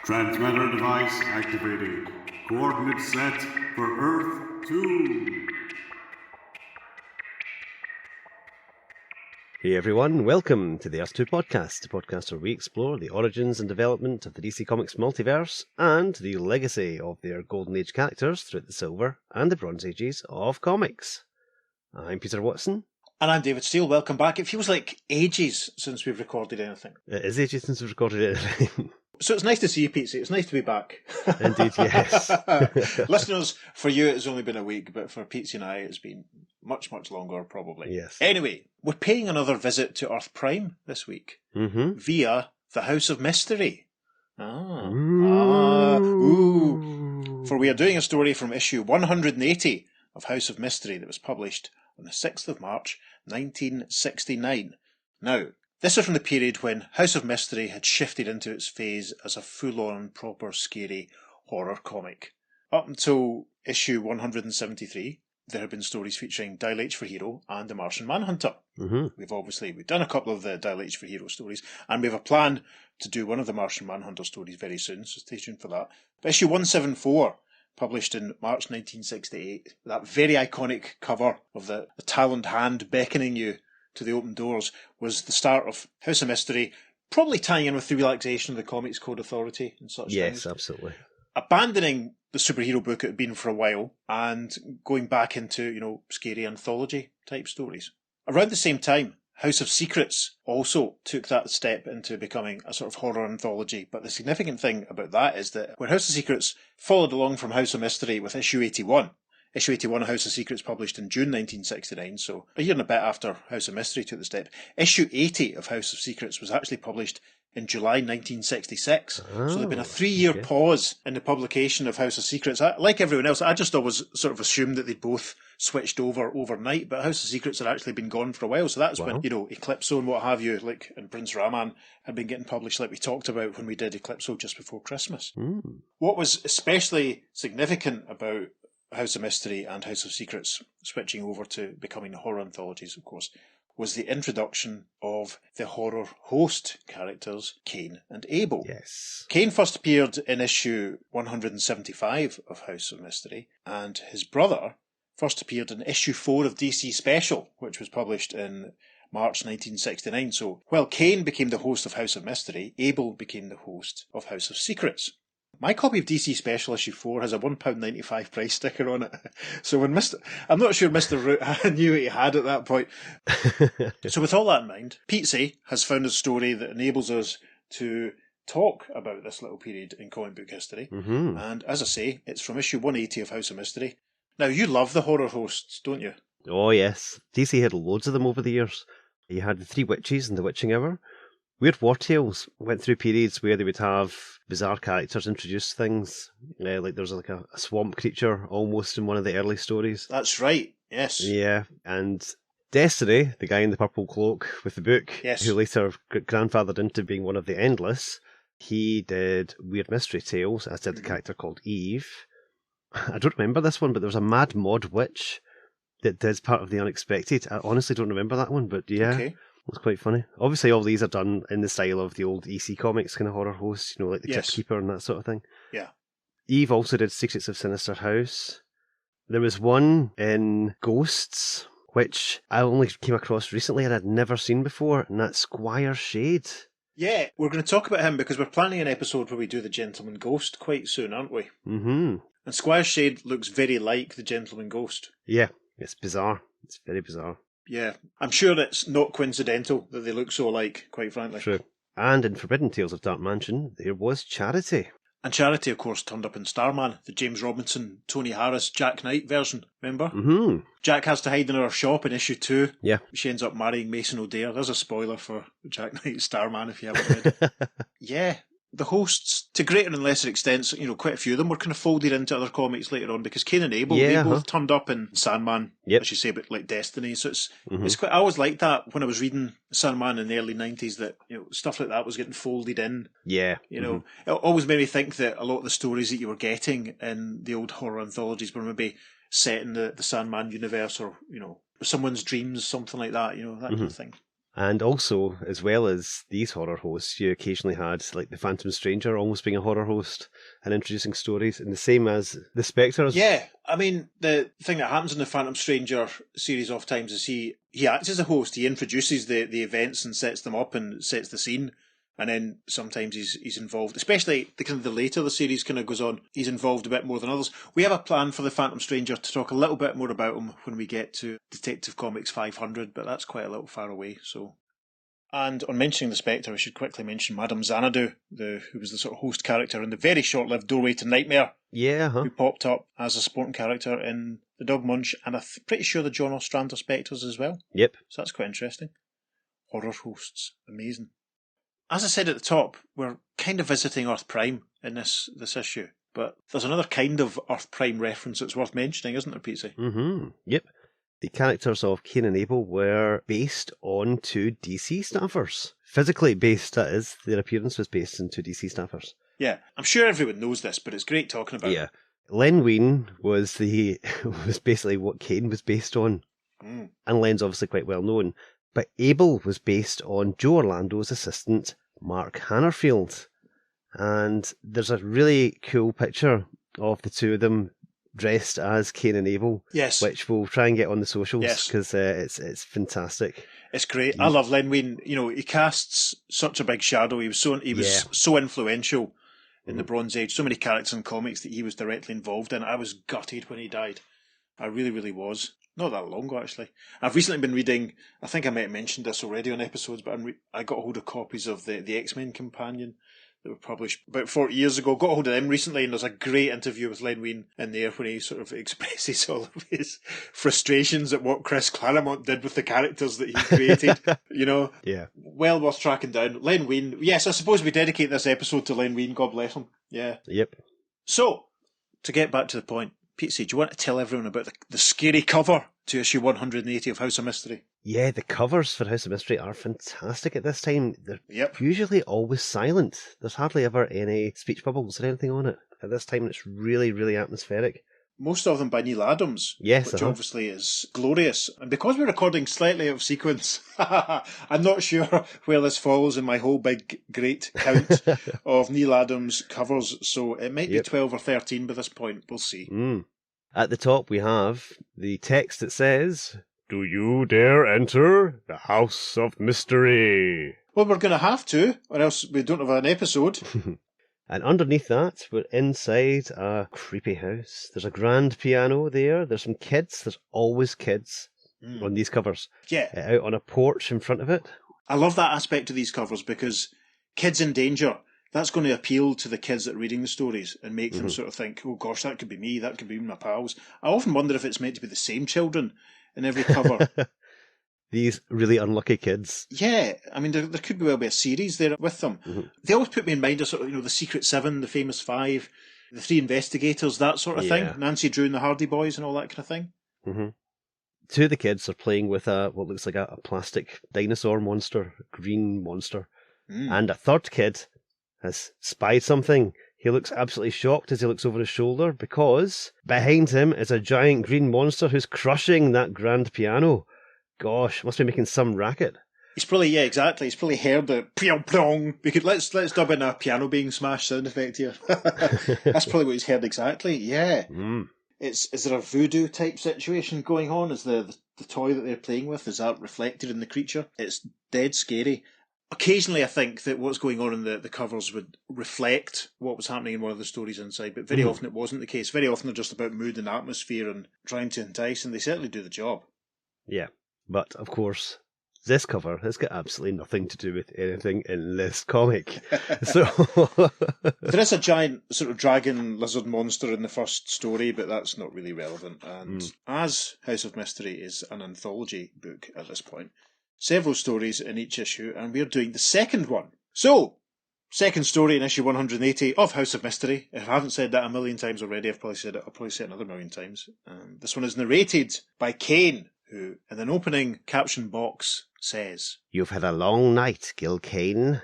Transmitter device activated. Coordinates set for Earth 2. Hey everyone, welcome to the Earth 2 podcast, a podcast where we explore the origins and development of the DC Comics multiverse and the legacy of their Golden Age characters throughout the Silver and the Bronze Ages of comics. I'm Peter Watson. And I'm David Steele. Welcome back. It feels like ages since we've recorded anything. It is ages since we've recorded anything. So it's nice to see you, Pete. It's nice to be back. Indeed, yes. Listeners, for you it's only been a week, but for Pete and I it's been much, much longer, probably. Yes. Anyway, we're paying another visit to Earth Prime this week via the House of Mystery. For we are doing a story from issue 180 of House of Mystery that was published on the 6th of March, 1969. Now, this is from the period when House of Mystery had shifted into its phase as a full-on, proper, scary horror comic. Up until issue 173, there had been stories featuring Dial H for Hero and The Martian Manhunter. We've done a couple of the Dial H for Hero stories, and we have a plan to do one of the Martian Manhunter stories very soon, so stay tuned for that. But issue 174, published in March 1968, that very iconic cover of the taloned hand beckoning you to the open doors, was the start of House of Mystery, probably tying in with the relaxation of the Comics Code Authority and such things. Yes, absolutely. Abandoning the superhero book it had been for a while and going back into, scary anthology type stories. Around the same time, House of Secrets also took that step into becoming a sort of horror anthology. But the significant thing about that is that when House of Secrets followed along from House of Mystery with issue 81, issue 81 of House of Secrets published in June 1969, so a year and a bit after House of Mystery took the step. Issue 80 of House of Secrets was actually published in July 1966. So there'd been a 3-year pause in the publication of House of Secrets. Like everyone else, I just always sort of assumed that they'd both switched over overnight, but House of Secrets had actually been gone for a while. So that's when, Eclipso and what have you, like, and Prince Raman had been getting published like we talked about when we did Eclipso just before Christmas. What was especially significant about House of Mystery and House of Secrets switching over to becoming horror anthologies, of course, was the introduction of the horror host characters, Kane and Abel. Yes. Kane first appeared in issue 175 of House of Mystery, and his brother first appeared in issue 4 of DC Special, which was published in March 1969. So, while Kane became the host of House of Mystery, Abel became the host of House of Secrets. My copy of DC Special issue 4 has a £1.95 price sticker on it. So when I'm not sure Mr. Root knew what he had at that point. So with all that in mind, Pete has found a story that enables us to talk about this little period in comic book history. And as I say, it's from issue 180 of House of Mystery. Now, you love the horror hosts, don't you? Oh yes. DC had loads of them over the years. You had the Three Witches and the Witching Hour. Weird War Tales went through periods where they would have bizarre characters introduce things. Like there's like a swamp creature almost in one of the early stories. That's right, yes. Yeah, and Destiny, the guy in the purple cloak with the book, who later grandfathered into being one of the Endless, he did Weird Mystery Tales, as did the character called Eve. I don't remember this one, but there was a Mad Mod Witch that did part of the Unexpected. I honestly don't remember that one, but yeah. Okay. It's quite funny. Obviously, all these are done in the style of the old EC Comics kind of horror hosts, like the Crypt Keeper and that sort of thing. Yeah. Eve also did Secrets of Sinister House. There was one in Ghosts, which I only came across recently and I'd never seen before, and that's Squire Shade. Yeah, we're going to talk about him because we're planning an episode where we do the Gentleman Ghost quite soon, aren't we? And Squire Shade looks very like the Gentleman Ghost. Yeah, it's bizarre. It's very bizarre. Yeah, I'm sure it's not coincidental that they look so alike, quite frankly. True. And in Forbidden Tales of Dark Mansion, there was Charity. And Charity, of course, turned up in Starman, the James Robinson, Tony Harris, Jack Knight version, remember? Jack has to hide in her shop in issue 2. Yeah. She ends up marrying Mason O'Dare. There's a spoiler for Jack Knight Starman if you haven't read. Yeah. The hosts, to greater and lesser extents, quite a few of them were kind of folded into other comics later on because Kane and Abel, they both turned up in Sandman, as you say, but like Destiny. So it's quite. I always liked that when I was reading Sandman in the early 90s that stuff like that was getting folded in. Yeah. It always made me think that a lot of the stories that you were getting in the old horror anthologies were maybe set in the Sandman universe or someone's dreams, something like that. That kind of thing. And also, as well as these horror hosts, you occasionally had like the Phantom Stranger almost being a horror host and introducing stories, and the same as the Spectres. Yeah, I mean, the thing that happens in the Phantom Stranger series oftentimes is he acts as a host. He introduces the events and sets them up and sets the scene. And then sometimes he's involved, especially the later the series kind of goes on, he's involved a bit more than others. We have a plan for the Phantom Stranger to talk a little bit more about him when we get to Detective Comics 500, but that's quite a little far away. So, and on mentioning the Spectre, we should quickly mention Madame Xanadu, who was the sort of host character in the very short-lived Doorway to Nightmare. Yeah, who popped up as a supporting character in the Dog Munch, and I'm pretty sure the John Ostrander Spectres as well. Yep. So that's quite interesting. Horror hosts, amazing. As I said at the top, we're kind of visiting Earth Prime in this issue, but there's another kind of Earth Prime reference that's worth mentioning, isn't there, Pete? Mm-hmm. Yep. The characters of Cain and Abel were based on two DC staffers. Physically based, that is. Their appearance was based on two DC staffers. Yeah, I'm sure everyone knows this, but it's great talking about it. Yeah. Len Wein was basically what Cain was based on. Mm. And Len's obviously quite well known. But Abel was based on Joe Orlando's assistant, Mark Hannerfield. And there's a really cool picture of the two of them dressed as Cain and Abel. Yes. Which we'll try and get on the socials, because it's fantastic. It's great. I love Len Wein. You know, he casts such a big shadow. He was so influential in the Bronze Age. So many characters in comics that he was directly involved in. I was gutted when he died. I really, really was. Not that long ago, actually. I've recently been reading, I think I might have mentioned this already on episodes, but I got a hold of copies of the X-Men Companion that were published about 40 years ago. Got a hold of them recently, and there's a great interview with Len Wein in there when he sort of expresses all of his frustrations at what Chris Claremont did with the characters that he created. You know? Yeah. Well worth tracking down. Len Wein. Yes, I suppose we dedicate this episode to Len Wein. God bless him. Yeah. Yep. So, to get back to the point, Pete, do you want to tell everyone about the scary cover to issue 180 of House of Mystery? Yeah, the covers for House of Mystery are fantastic at this time. They're Yep. usually always silent. There's hardly ever any speech bubbles or anything on it. At this time, it's really, really atmospheric. Most of them by Neil Adams, yes, which obviously is glorious. And because we're recording slightly out of sequence, I'm not sure where this falls in my whole big, great count of Neil Adams covers. So it might be 12 or 13 by this point. We'll see. At the top, we have the text that says, "Do you dare enter the House of Mystery?" Well, we're going to have to, or else we don't have an episode. And underneath that, we're inside a creepy house. There's a grand piano there. There's some kids. There's always kids on these covers. Yeah. Out on a porch in front of it. I love that aspect of these covers because kids in danger, that's going to appeal to the kids that are reading the stories and make them sort of think, oh gosh, that could be me, that could be my pals. I often wonder if it's meant to be the same children in every cover. These really unlucky kids. Yeah, I mean, there could well be a series there with them. They always put me in mind of sort of, the Secret Seven, the Famous Five, the Three Investigators, that sort of thing. Nancy Drew and the Hardy Boys and all that kind of thing. Two of the kids are playing with what looks like a plastic dinosaur monster, a green monster. And a third kid has spied something. He looks absolutely shocked as he looks over his shoulder because behind him is a giant green monster who's crushing that grand piano. Gosh, must be making some racket. He's probably, exactly. He's probably heard the plong. Let's dub in a piano being smashed sound effect here. That's probably what he's heard exactly. Yeah. Is there a voodoo type situation going on? Is the toy that they're playing with, is that reflected in the creature? It's dead scary. Occasionally I think that what's going on in the covers would reflect what was happening in one of the stories inside, but very often it wasn't the case. Very often they're just about mood and atmosphere and trying to entice, and they certainly do the job. Yeah. But, of course, this cover has got absolutely nothing to do with anything in this comic. So there is a giant sort of dragon lizard monster in the first story, but that's not really relevant. And as House of Mystery is an anthology book at this point, several stories in each issue, and we're doing the second one. So, second story in issue 180 of House of Mystery. If I haven't said that a million times already, I've probably said it. I'll probably say it another million times. This one is narrated by Kane, who, in an opening caption box, says, "You've had a long night, Gil Kane.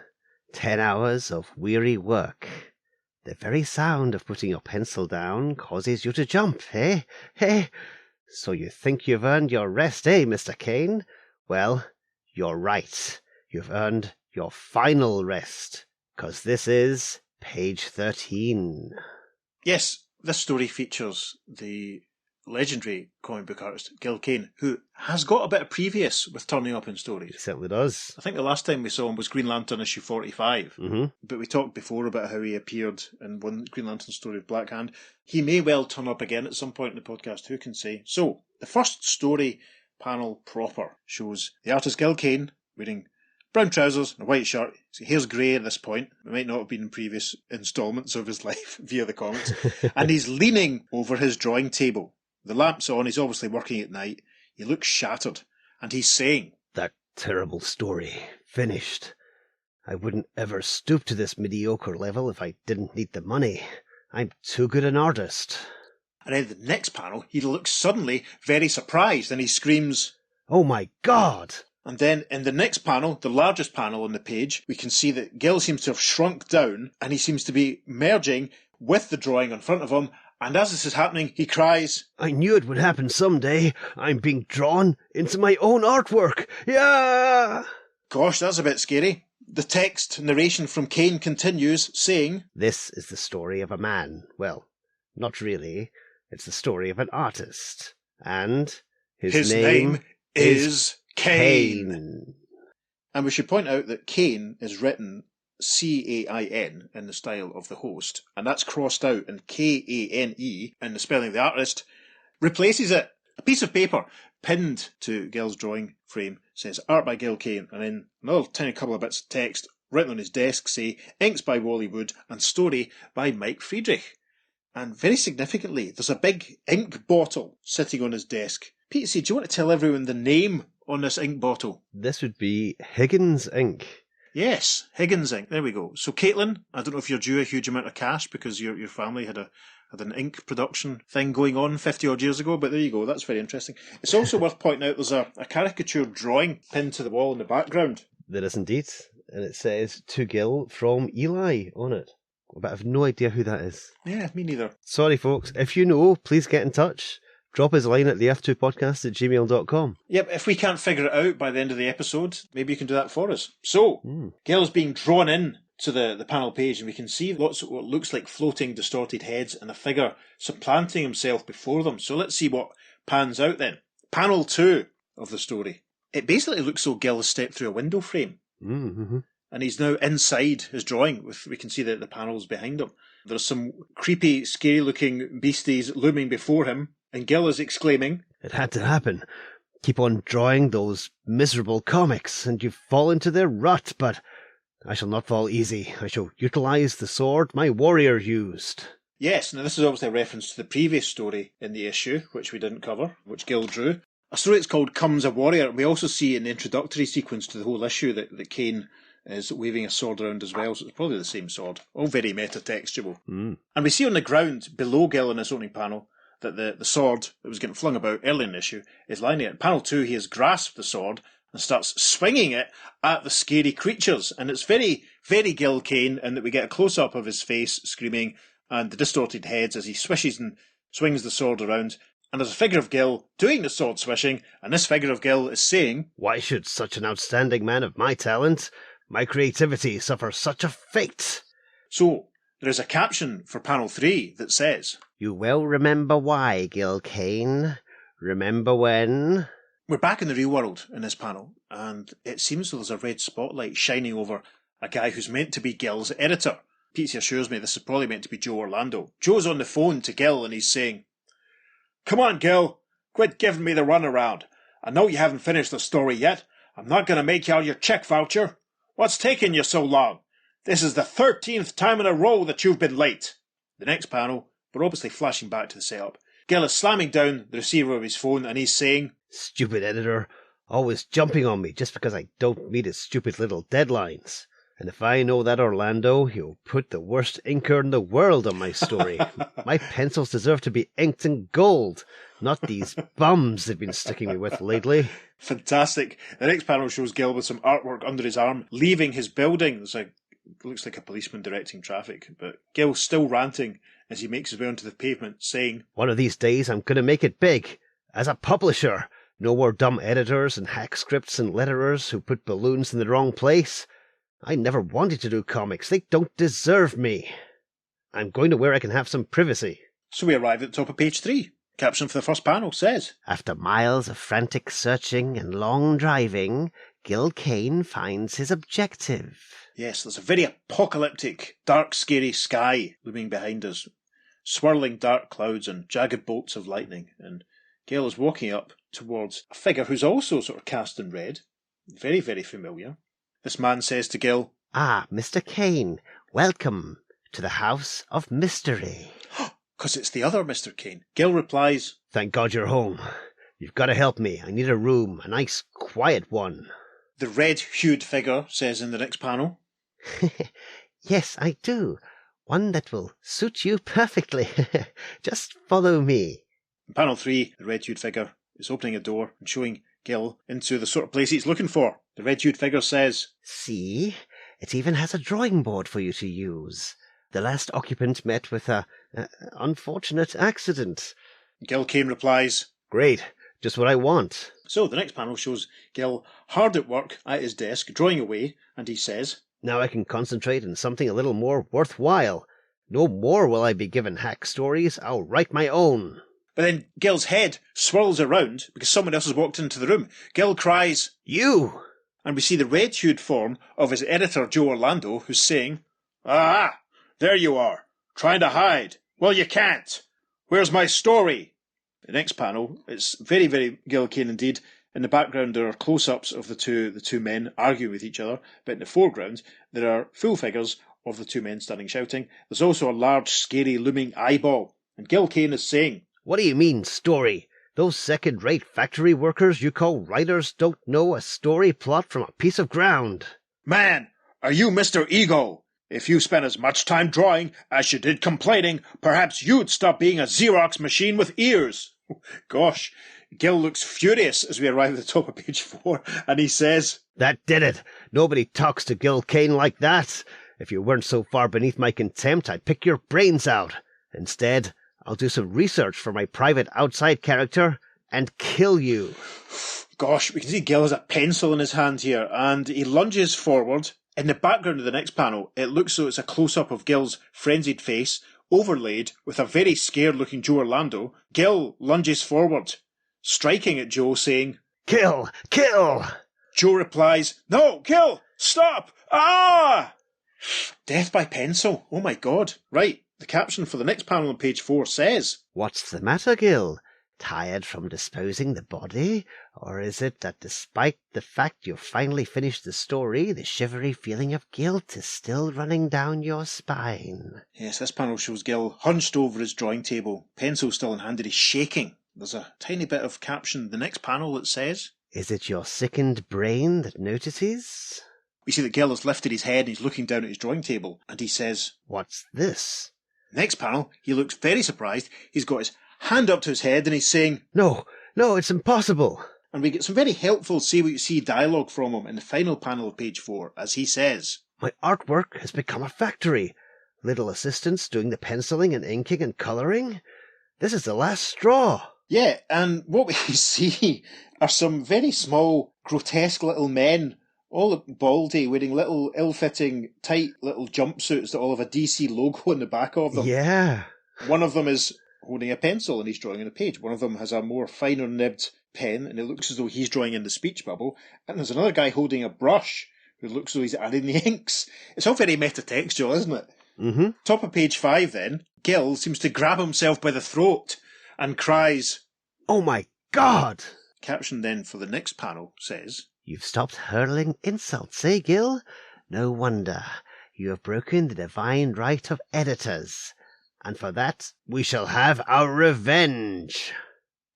10 hours of weary work. The very sound of putting your pencil down causes you to jump, eh? Eh? So you think you've earned your rest, eh, Mr. Kane? Well, you're right. You've earned your final rest, 'cause this is page 13. Yes, this story features the legendary comic book artist Gil Kane, who has got a bit of previous with turning up in stories. He certainly does. I think the last time we saw him was Green Lantern issue 45, but we talked before about how he appeared in one Green Lantern story of Black Hand. He may well turn up again at some point in the podcast, who can say? So, the first story panel proper shows the artist Gil Kane wearing brown trousers and a white shirt. His hair's grey at this point. It might not have been in previous instalments of his life via the comics. And he's leaning over his drawing table. The lamp's on, he's obviously working at night. He looks shattered. And he's saying, "That terrible story. Finished. I wouldn't ever stoop to this mediocre level if I didn't need the money. I'm too good an artist." And in the next panel, he looks suddenly very surprised and he screams, "Oh my God!" And then in the next panel, the largest panel on the page, we can see that Gil seems to have shrunk down and he seems to be merging with the drawing in front of him. And as this is happening, he cries, "I knew it would happen someday. I'm being drawn into my own artwork. Yeah!" Gosh, that's a bit scary. The text narration from Kane continues, saying, "This is the story of a man. Well, not really. It's the story of an artist. And his name is Kane." And we should point out that Kane is written Cain in the style of the host, and that's crossed out, and Kane in the spelling of the artist replaces it. A piece of paper pinned to Gil's drawing frame says art by Gil Kane, and then another tiny couple of bits of text written on his desk say inks by Wally Wood and story by Mike Friedrich. And very significantly, there's a big ink bottle sitting on his desk. Pete, do you want to tell everyone the name on this ink bottle? This would be Higgins ink. Yes, Higgins ink. There we go. So, Caitlin, I don't know if you're due a huge amount of cash because your family had an ink production thing going on 50 odd years ago, but there you go. That's very interesting. It's also worth pointing out there's a caricature drawing pinned to the wall in the background. There is indeed, and it says "To Gil from Eli" on it. But I have no idea who that is. Yeah, me neither. Sorry, folks. If you know, please get in touch. Drop us a line at the f2podcast@gmail.com. Yep, if we can't figure it out by the end of the episode, maybe you can do that for us. So, Gil is being drawn in to the panel page, and we can see lots of what looks like floating, distorted heads and a figure supplanting himself before them. So let's see what pans out then. Panel 2 of the story. It basically looks so Gil has stepped through a window frame. Mm-hmm. And he's now inside his drawing. We can see the panels behind him. There's some creepy, scary-looking beasties looming before him, and Gil is exclaiming, "It had to happen. Keep on drawing those miserable comics, and you fall into their rut, but I shall not fall easy. I shall utilise the sword my warrior used." Yes, now this is obviously a reference to the previous story in the issue, which we didn't cover, which Gil drew. A story that's called Comes a Warrior. We also see in the introductory sequence to the whole issue that Kane is waving a sword around as well, so it's probably the same sword. All very meta-textual. And we see on the ground, below Gil in this opening panel, that the sword that was getting flung about early in the issue is lying there. In panel 2, he has grasped the sword and starts swinging it at the scary creatures. And it's very, very Gil Kane, in that we get a close-up of his face screaming and the distorted heads as he swishes and swings the sword around. And there's a figure of Gil doing the sword swishing, and this figure of Gil is saying, "Why should such an outstanding man of my talent, my creativity, suffer such a fate?" So, there is a caption for panel 3 that says, "You well remember why, Gil Kane. Remember when..." We're back in the real world in this panel, and it seems there's a red spotlight shining over a guy who's meant to be Gil's editor. Pete assures me this is probably meant to be Joe Orlando. Joe's on the phone to Gil and he's saying, "Come on, Gil, quit giving me the runaround. I know you haven't finished the story yet. I'm not going to make you out your check voucher. What's taking you so long? This is the 13th time in a row that you've been late." The next panel, we're obviously flashing back to the setup. Gil is slamming down the receiver of his phone and he's saying, "Stupid editor, always jumping on me just because I don't meet his stupid little deadlines. And if I know that Orlando, he'll put the worst inker in the world on my story. My pencils deserve to be inked in gold, not these bums they've been sticking me with lately." Fantastic. The next panel shows Gil with some artwork under his arm, leaving his building. Looks like a policeman directing traffic, but Gil's still ranting as he makes his way onto the pavement, saying, "One of these days I'm going to make it big. As a publisher. No more dumb editors and hack scripts and letterers who put balloons in the wrong place. I never wanted to do comics. They don't deserve me. I'm going to where I can have some privacy. So we arrive at the top of page 3. Caption for the first panel says, After miles of frantic searching and long driving, Gil Kane finds his objective. Yes, there's a very apocalyptic, dark, scary sky looming behind us. Swirling dark clouds and jagged bolts of lightning. And Gil is walking up towards a figure who's also sort of cast in red. Very, very familiar. This man says to Gil, Ah, Mr. Kane, welcome to the House of Mystery. Because it's the other Mr. Kane. Gil replies, Thank God you're home. You've got to help me. I need a room, a nice, quiet one. The red-hued figure says in the next panel, Yes, I do. One that will suit you perfectly. Just follow me. In panel 3, the red-hued figure is opening a door and showing Gil into the sort of place he's looking for. The red-hued figure says, See, it even has a drawing board for you to use. The last occupant met with a unfortunate accident. Gil Kane replies, Great, just what I want. So the next panel shows Gil hard at work at his desk, drawing away, and he says, Now I can concentrate on something a little more worthwhile. No more will I be given hack stories. I'll write my own. But then Gil's head swirls around because someone else has walked into the room. Gil cries, You! And we see the red-hued form of his editor, Joe Orlando, who's saying, Ah, there you are, trying to hide. Well, you can't. Where's my story? The next panel, it's very, very Gil Kane indeed. In the background, there are close-ups of the two men arguing with each other, but in the foreground, there are full figures of the two men standing shouting. There's also a large, scary, looming eyeball. And Gil Kane is saying, What do you mean, story? Those second-rate factory workers you call writers don't know a story plot from a piece of ground. Man, are you Mr. Ego? If you spent as much time drawing as you did complaining, perhaps you'd stop being a Xerox machine with ears. Gosh, Gil looks furious as we arrive at the top of page 4, and he says, That did it. Nobody talks to Gil Kane like that. If you weren't so far beneath my contempt, I'd pick your brains out. Instead, I'll do some research for my private outside character and kill you. Gosh, we can see Gil has a pencil in his hand here, and he lunges forward. In the background of the next panel, it looks so it's a close-up of Gil's frenzied face, overlaid with a very scared-looking Joe Orlando. Gil lunges forward, striking at Joe, saying, Kill! Kill! Joe replies, No, Gil! Stop! Ah! Death by pencil. Oh my God. Right. The caption for the next panel on page 4 says, What's the matter, Gil? Tired from disposing the body? Or is it that despite the fact you've finally finished the story, the shivery feeling of guilt is still running down your spine? Yes, this panel shows Gil hunched over his drawing table, pencil still in hand, and he's shaking. There's a tiny bit of caption, the next panel, that says, Is it your sickened brain that notices? We see that Gil has lifted his head and he's looking down at his drawing table, and he says, What's this? Next panel, he looks very surprised. He's got his hand up to his head and he's saying, No, it's impossible. And we get some very helpful see what you see dialogue from him in the final panel of page 4, as he says, My artwork has become a factory. Little assistants doing the penciling and inking and colouring. This is the last straw. Yeah, and what we see are some very small, grotesque little men, all baldy, wearing little ill-fitting, tight little jumpsuits that all have a DC logo on the back of them. Yeah. One of them is holding a pencil and he's drawing on a page. One of them has a more finer-nibbed pen and it looks as though he's drawing in the speech bubble. And there's another guy holding a brush who looks as though he's adding the inks. It's all very metatextual, isn't it? Mm-hmm. Top of page 5 then, Gil seems to grab himself by the throat and cries, Oh my God! Caption then for the next panel says, You've stopped hurling insults, eh, Gil? No wonder. You have broken the divine right of editors. And for that, we shall have our revenge.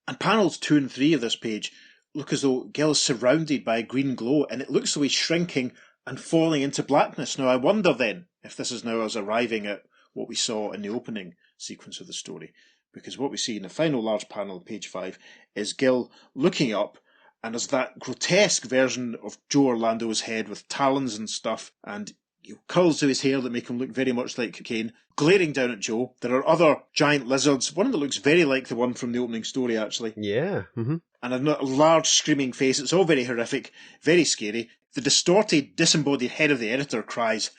And panels 2 and 3 of this page look as though Gil is surrounded by a green glow, and it looks as though he's shrinking and falling into blackness. Now, I wonder then if this is now us arriving at what we saw in the opening sequence of the story. Because what we see in the final large panel of page 5 is Gil looking up, and there's that grotesque version of Joe Orlando's head with talons and stuff, and curls to his hair that make him look very much like Kane, glaring down at Joe. There are other giant lizards, one that looks very like the one from the opening story, actually. Yeah. Mm-hmm. And a large screaming face. It's all very horrific, very scary. The distorted, disembodied head of the editor cries,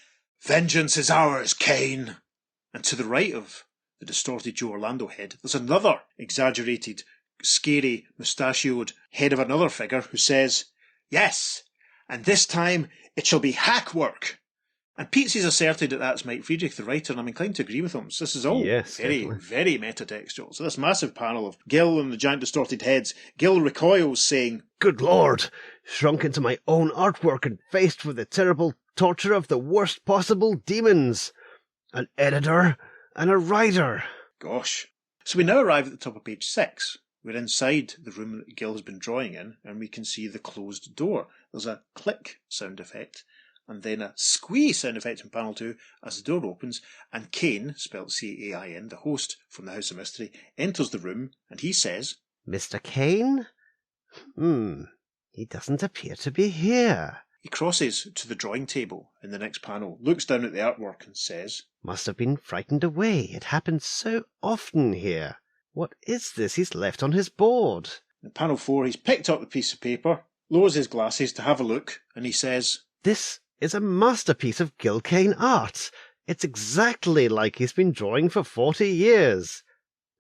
"Vengeance is ours, Kane!" And to the right of the distorted Joe Orlando head, there's another exaggerated, scary, mustachioed head of another figure who says, "Yes, and this time it shall be hack work." And Pizzi's asserted that that's Mike Friedrich, the writer, and I'm inclined to agree with him. So this is all very, definitely. very metatextual. So this massive panel of Gil and the giant distorted heads, Gil recoils saying, "Good Lord, shrunk into my own artwork and faced with the terrible torture of the worst possible demons. An editor and a writer." Gosh. So we now arrive at the top of page 6. We're inside the room that Gil has been drawing in, and we can see the closed door. There's a click sound effect, and then a squee sound effect in panel 2 as the door opens, and Kane, spelled C-A-I-N, the host from the House of Mystery, enters the room, and he says, "Mr. Kane? He doesn't appear to be here." He crosses to the drawing table in the next panel, looks down at the artwork and says, "Must have been frightened away. It happens so often here. What is this he's left on his board?" In panel 4, he's picked up the piece of paper, lowers his glasses to have a look, and he says, "This is a masterpiece of Gil Kane art. It's exactly like he's been drawing for 40 years.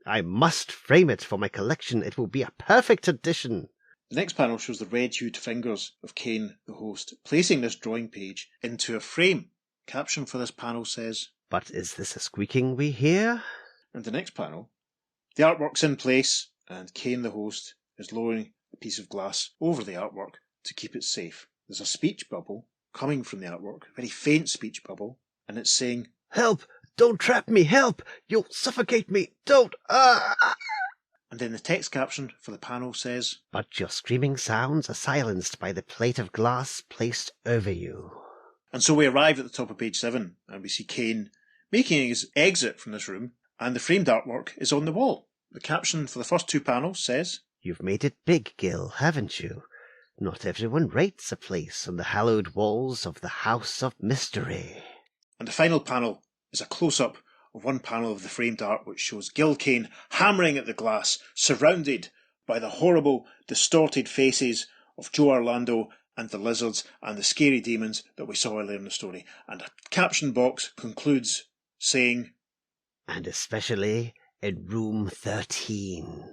I must frame it for my collection. It will be a perfect addition." The next panel shows the red-hued fingers of Kane, the host, placing this drawing page into a frame. Caption for this panel says, "But is this a squeaking we hear?" And the next panel, the artwork's in place, and Kane, the host, is lowering a piece of glass over the artwork to keep it safe. There's a speech bubble coming from the artwork, a very faint speech bubble, and it's saying, "Help! Don't trap me! Help! You'll suffocate me! Don't! Ah!" And then the text caption for the panel says, "But your screaming sounds are silenced by the plate of glass placed over you." And so we arrive at the top of page 7, and we see Kane making his exit from this room, and the framed artwork is on the wall. The caption for the first 2 panels says, "You've made it big, Gil, haven't you? Not everyone rates a place on the hallowed walls of the House of Mystery." And the final panel is a close-up of one panel of the framed art which shows Gil Kane hammering at the glass, surrounded by the horrible, distorted faces of Joe Orlando and the lizards and the scary demons that we saw earlier in the story. And a caption box concludes saying, "And especially in room 13.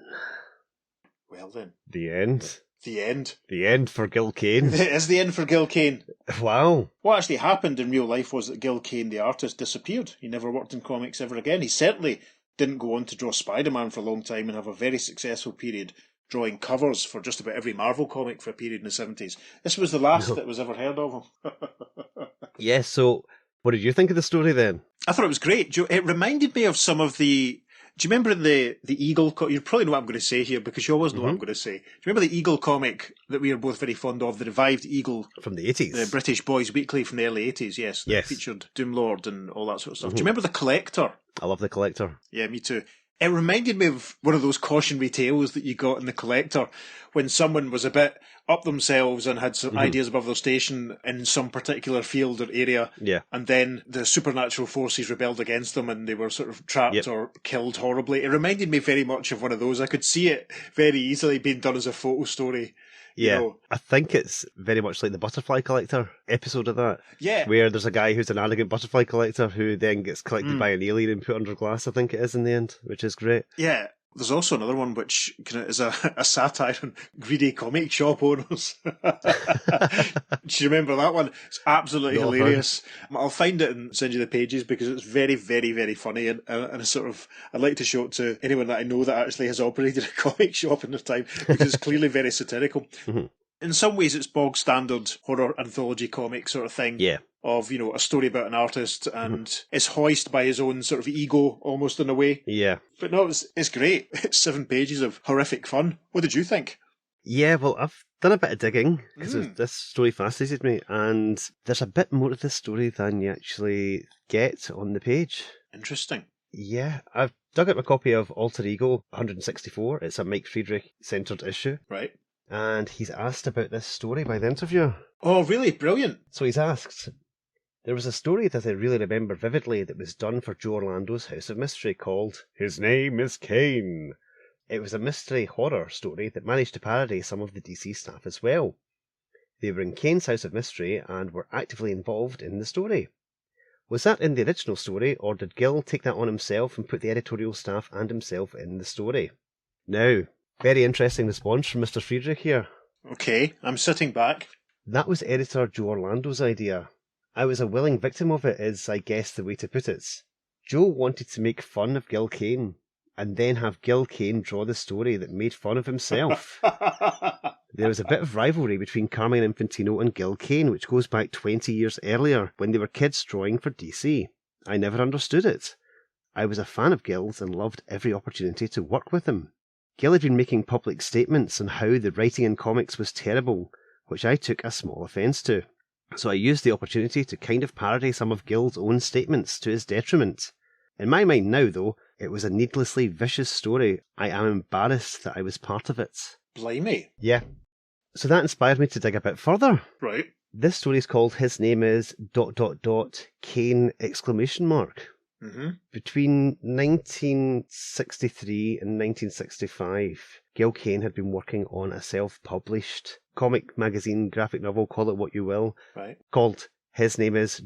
Well then. The end. The end. The end for Gil Kane. It is the end for Gil Kane. Wow. What actually happened in real life was that Gil Kane, the artist, disappeared. He never worked in comics ever again. He certainly didn't go on to draw Spider-Man for a long time and have a very successful period drawing covers for just about every Marvel comic for a period in the 70s. This was the last that was ever heard of him. Yes, so what did you think of the story then? I thought it was great. It reminded me of some of the... Do you remember the Eagle... You probably know what I'm going to say here because you always know what I'm going to say. Do you remember the Eagle comic that we are both very fond of, the revived Eagle? From the 80s. The British Boys Weekly from the early 80s, yes. That featured Doomlord and all that sort of stuff. Do you remember The Collector? I love The Collector. Yeah, me too. It reminded me of one of those cautionary tales that you got in The Collector when someone was a bit up themselves and had some ideas above their station in some particular field or area. Yeah. And then the supernatural forces rebelled against them and they were sort of trapped or killed horribly. It reminded me very much of one of those. I could see it very easily being done as a photo story. Yeah, You know. I think it's very much like the Butterfly Collector episode of that. Yeah. Where there's a guy who's an arrogant butterfly collector who then gets collected by an alien and put under glass, I think it is in the end, which is great. Yeah. There's also another one which kind of is a satire on greedy comic shop owners. Do you remember that one? It's absolutely hilarious. I'll find it and send you the pages because it's very, very, very funny. And I'd like to show it to anyone that I know that actually has operated a comic shop in their time because it's clearly very satirical. In some ways, it's bog standard horror anthology comic sort of thing. Yeah. Of, a story about an artist and is hoisted by his own sort of ego almost in a way. Yeah. But no, it's great. It's 7 pages of horrific fun. What did you think? Yeah, well, I've done a bit of digging because this story fascinated me, and there's a bit more to this story than you actually get on the page. Interesting. Yeah, I've dug up a copy of Alter Ego 164. It's a Mike Friedrich-centred issue. Right. And he's asked about this story by the interviewer. Oh, really? Brilliant. So he's asked, There was a story that I really remember vividly that was done for Joe Orlando's House of Mystery called His Name is Kane. It was a mystery horror story that managed to parody some of the DC staff as well. They were in Kane's House of Mystery and were actively involved in the story. Was that in the original story, or did Gil take that on himself and put the editorial staff and himself in the story? Now, very interesting response from Mr. Friedrich here. Okay, I'm sitting back. That was editor Joe Orlando's idea. I was a willing victim of it, is, I guess, the way to put it. Joe wanted to make fun of Gil Kane, and then have Gil Kane draw the story that made fun of himself. There was a bit of rivalry between Carmine Infantino and Gil Kane, which goes back 20 years earlier, when they were kids drawing for DC. I never understood it. I was a fan of Gil's and loved every opportunity to work with him. Gil had been making public statements on how the writing in comics was terrible, which I took a small offence to. So I used the opportunity to kind of parody some of Gil's own statements to his detriment. In my mind now, though, it was a needlessly vicious story. I am embarrassed that I was part of it. Blimey. Yeah. So that inspired me to dig a bit further. Right. This story is called His Name is ... Kane ! Mm-hmm. Between 1963 and 1965, Gil Kane had been working on a self-published comic magazine graphic novel, call it what you will, Right. called His Name is ...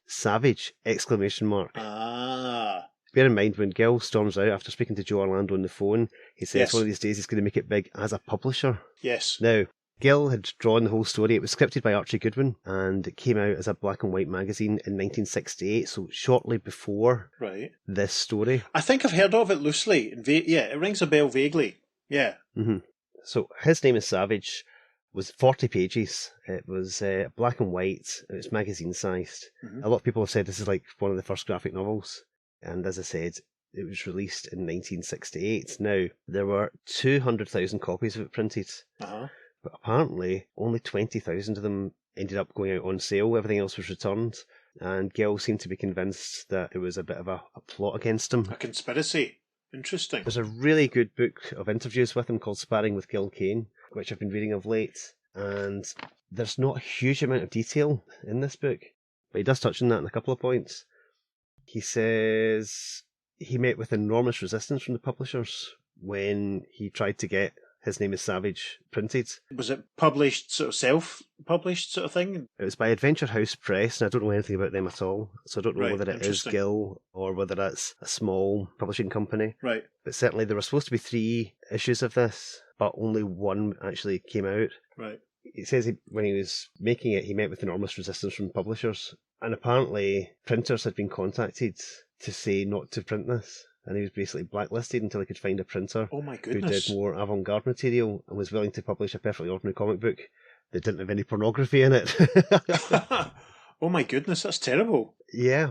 Savage ! Ah. Bear in mind, when Gil storms out after speaking to Joe Orlando on the phone, he says Yes. one of these days he's going to make it big as a publisher. Yes. Now, Gil had drawn the whole story. It was scripted by Archie Goodwin, and it came out as a black and white magazine in 1968, so shortly before Right. this story. I think I've heard of it loosely. Yeah, it rings a bell vaguely. Yeah. Mm-hmm. So, His Name is Savage was 40 pages. It was black and white. It was magazine-sized. Mm-hmm. A lot of people have said this is like one of the first graphic novels. And as I said, it was released in 1968. Now, there were 200,000 copies of it printed. Uh-huh. But apparently, only 20,000 of them ended up going out on sale. Everything else was returned. And Gil seemed to be convinced that it was a bit of a plot against him. A conspiracy. Interesting. There's a really good book of interviews with him called Sparring with Gil Kane, which I've been reading of late. And there's not a huge amount of detail in this book, but he does touch on that in a couple of points. He says he met with enormous resistance from the publishers when he tried to get His Name is Savage printed. Was it published, sort of self-published sort of thing? It was by Adventure House Press, and I don't know anything about them at all, so I don't know Right, whether it is interesting. Gil or whether that's a small publishing company. Right. But certainly there were supposed to be 3 issues of this, but only 1 actually came out. Right. It says when he was making it, he met with enormous resistance from publishers, and apparently printers had been contacted to say not to print this. And he was basically blacklisted until he could find a printer Oh my who goodness. did more avant-garde material and was willing to publish a perfectly ordinary comic book that didn't have any pornography in it. Oh my goodness, that's terrible. Yeah.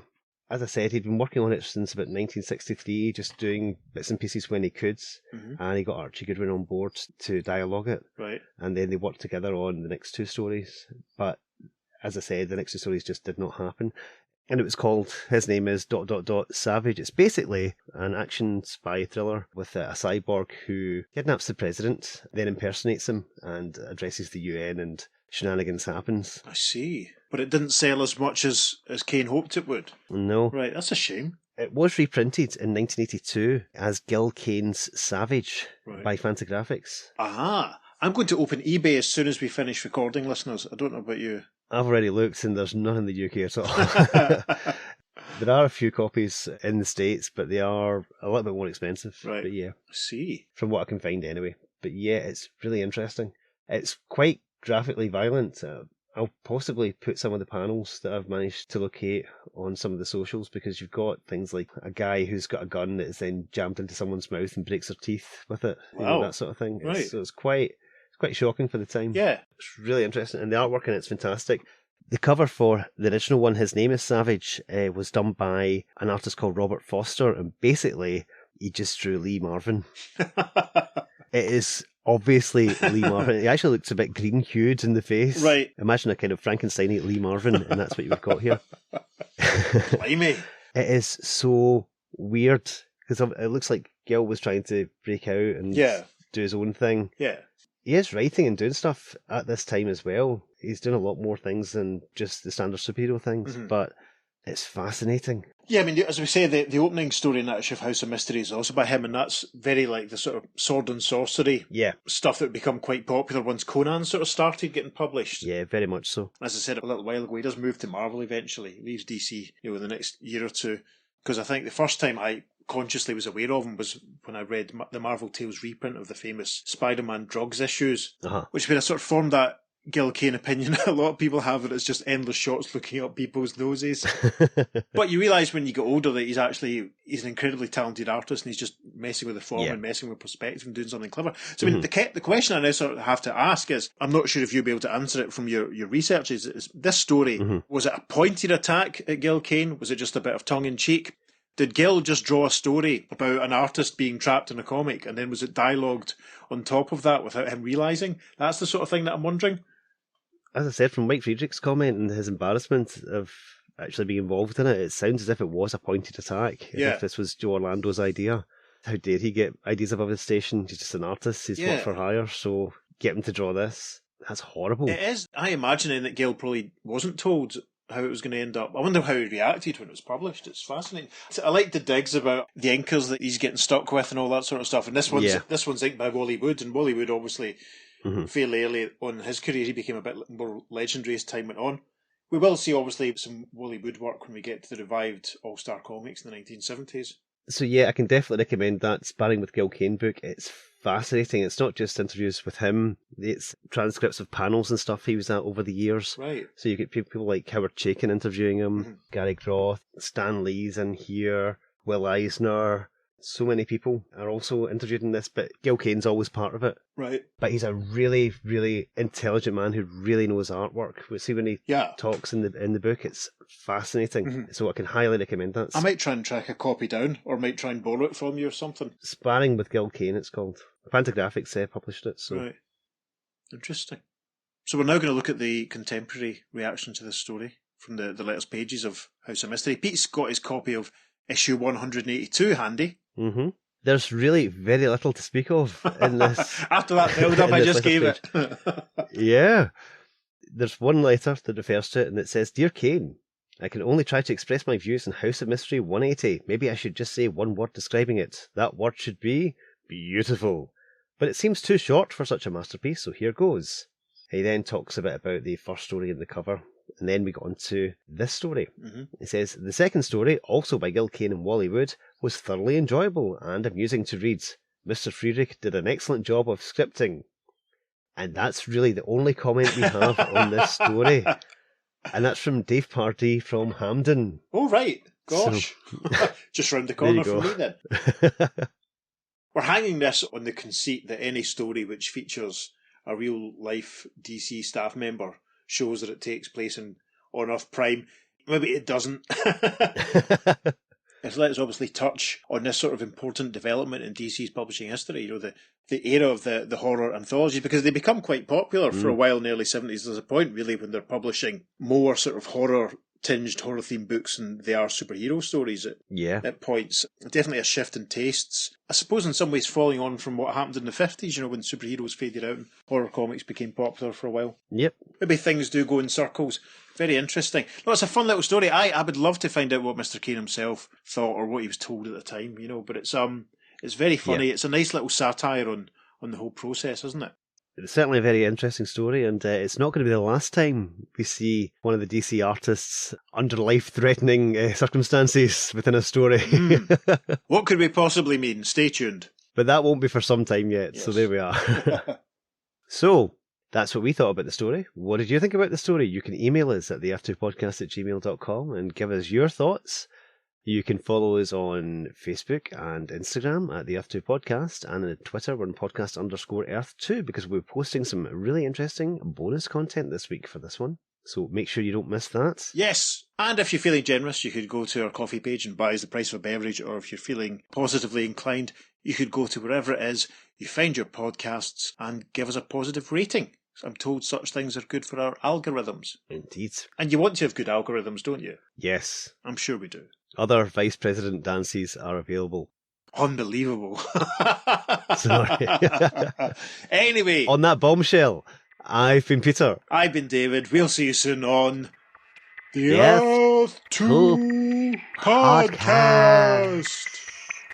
As I said, he'd been working on it since about 1963, just doing bits and pieces when he could. Mm-hmm. And he got Archie Goodwin on board to dialogue it. Right. And then they worked together on the next 2 stories. But as I said, the next 2 stories just did not happen. And it was called His Name is ... Savage. It's basically an action spy thriller with a cyborg who kidnaps the president, then impersonates him and addresses the UN, and shenanigans happens. I see. But it didn't sell as much as Kane hoped it would. No. Right, that's a shame. It was reprinted in 1982 as Gil Kane's Savage by Fantagraphics. Aha! I'm going to open eBay as soon as we finish recording, listeners. I don't know about you. I've already looked and there's none in the UK at all. There are a few copies in the States, but they are a little bit more expensive. Right. But yeah, I see. from what I can find anyway. But yeah, it's really interesting. It's quite graphically violent. I'll possibly put some of the panels that I've managed to locate on some of the socials, because you've got things like a guy who's got a gun that is then jammed into someone's mouth and breaks their teeth with it. You know, Wow. that sort of thing. Right. So it's quite shocking for the time. Yeah. It's really interesting, and the artwork in it's fantastic. The cover for the original one, His Name is Savage, was done by an artist called Robert Foster, and basically he just drew Lee Marvin. It is obviously Lee Marvin. He actually looks a bit green-hued in the face. Right. Imagine a kind of Frankenstein Lee Marvin, and that's what you've got here. Blimey. It is so weird, because it looks like Gil was trying to break out and Yeah. do his own thing. Yeah. He is writing and doing stuff at this time as well. he's doing a lot more things than just the standard superhero things, but it's fascinating. Yeah, I mean, as we say, the opening story narrative of House of Mystery is also by him, and that's very like the sort of sword and sorcery stuff that would become quite popular once Conan sort of started getting published. Yeah, very much so. As I said a little while ago, he does move to Marvel eventually. He leaves DC, in the next year or two. Because I think the first time I consciously was aware of him was when I read the Marvel Tales reprint of the famous Spider-Man Drugs issues, which when I sort of formed that Gil Kane opinion a lot of people have, that it's just endless shots looking up people's noses. But you realise when you get older that he's an incredibly talented artist, and he's just messing with the form and messing with perspective and doing something clever. So I mean, the question I now sort of have to ask is, I'm not sure if you'll be able to answer it from your research, is this story, was it a pointed attack at Gil Kane? Was it just a bit of tongue-in-cheek? Did Gil just draw a story about an artist being trapped in a comic, and then was it dialogued on top of that without him realising? That's the sort of thing that I'm wondering. As I said, from Mike Friedrich's comment and his embarrassment of actually being involved in it, it sounds as if it was a pointed attack, as if this was Joe Orlando's idea. How dare he get ideas above his station? He's just an artist, he's worked for hire, so get him to draw this. That's horrible. It is. I imagine that Gil probably wasn't told how it was going to end up. I wonder how he reacted when it was published. It's fascinating. I like the digs about the inkers that he's getting stuck with and all that sort of stuff. And this one's inked by Wally Wood, and Wally Wood obviously fairly early on in his career, he became a bit more legendary as time went on. We will see obviously some Wally Wood work when we get to the revived All-Star Comics in the 1970s. So yeah, I can definitely recommend that Sparring with Gil Kane book. It's fascinating. It's not just interviews with him, it's transcripts of panels and stuff he was at over the years. Right. So you get people like Howard Chaykin interviewing him, Gary Groth, Stan Lee's in here, Will Eisner. So many people are also interviewed in this, but Gil Kane's always part of it. Right. But he's a really, really intelligent man who really knows artwork. We see when he talks in the book, it's fascinating. So I can highly recommend that. I might try and track a copy down, or might try and borrow it from you or something. Sparring with Gil Kane, it's called. Fantagraphics published it. So. Right. Interesting. So we're now going to look at the contemporary reaction to this story from the latest pages of House of Mystery. Pete's got his copy of issue 182 handy. There's really very little to speak of in this. After that build-up I just gave it. Yeah. There's one letter that refers to it, and it says, Dear Kane, I can only try to express my views on House of Mystery 180. Maybe I should just say one word describing it. That word should be beautiful. But it seems too short for such a masterpiece, so here goes. He then talks a bit about the first story in the cover, and then we got on to this story. He says, the second story, also by Gil Kane and Wally Wood, was thoroughly enjoyable and amusing to read. Mr. Friedrich did an excellent job of scripting. And that's really the only comment we have on this story. And that's from Dave Pardee from Hampden. Oh, right. Gosh. So, just round the corner from me then. We're hanging this on the conceit that any story which features a real-life DC staff member shows that it takes place on Earth Prime. Maybe it doesn't. Let's obviously touch on this sort of important development in DC's publishing history, the era of the horror anthologies, because they become quite popular for a while in the early 70s. There's a point really when they're publishing more sort of horror-tinged, horror-themed books than they are superhero stories at points. Definitely a shift in tastes. I suppose in some ways following on from what happened in the 50s, when superheroes faded out and horror comics became popular for a while. Yep. Maybe things do go in circles. Very interesting. No, it's a fun little story. I would love to find out what Mr. Kane himself thought or what he was told at the time, but it's very funny. Yeah. It's a nice little satire on the whole process, isn't it? It's certainly a very interesting story, and it's not going to be the last time we see one of the DC artists under life-threatening circumstances within a story. What could we possibly mean? Stay tuned. But that won't be for some time yet, so there we are. So, that's what we thought about the story. What did you think about the story? You can email us at theF2podcast@gmail.com and give us your thoughts. You can follow us on Facebook and Instagram at the Earth2 Podcast, and on Twitter we're on podcast_Earth2, because we're posting some really interesting bonus content this week for this one. So make sure you don't miss that. Yes, and if you're feeling generous, you could go to our coffee page and buy us the price of a beverage, or if you're feeling positively inclined, you could go to wherever it is you find your podcasts and give us a positive rating. I'm told such things are good for our algorithms. Indeed. And you want to have good algorithms, don't you? Yes. I'm sure we do. Other Vice President dances are available. Unbelievable. Sorry. Anyway. On that bombshell, I've been Peter. I've been David. We'll see you soon on the Earth Earth 2 podcast.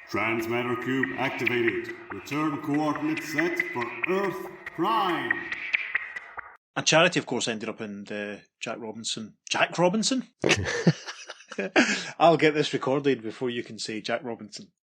Transmatter cube activated. Return coordinates set for Earth Prime. And Charity, of course, ended up in the Jack Robinson? I'll get this recorded before you can say Jack Robinson.